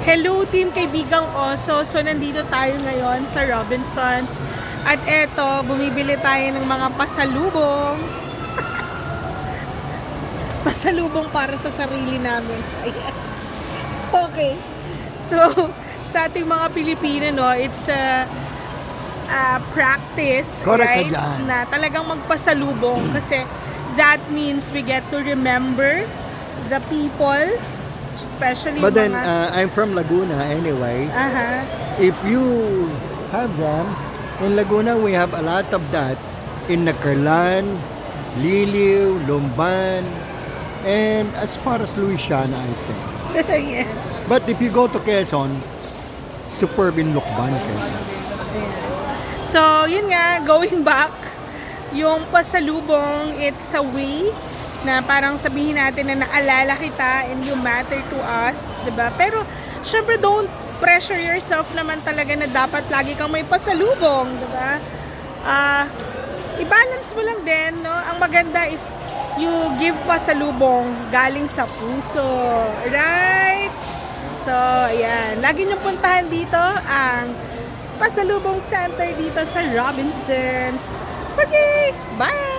Hello Team Kaibigang Oso. So nandito tayo ngayon sa Robinsons. At eto, bumibili tayo ng mga pasalubong. Pasalubong para sa sarili namin. Okay. So, sa ating mga Pilipino, no, it's a practice, Correct right? ka dyan. Na talagang magpasalubong kasi that means we get to remember the people, especially But then, mga... I'm from Laguna anyway. Aha. If you have them, in Laguna we have a lot of that. In Nacarlan, Liliw, Lumban, and as far as Louisiana, I'd say. Yeah. But if you go to Quezon, superb in Lukban, Quezon. So, yun nga, going back, yung pasalubong, it's a way na parang sabihin natin na naalala kita and you matter to us, diba? Pero, syempre, don't pressure yourself naman talaga na dapat lagi kang may pasalubong, diba? I-balance mo lang din, no? Ang maganda is you give pasalubong galing sa puso, right? So, ayan. Lagi niyong puntahan dito ang pasalubong center dito sa Robinsons. Okay, bye!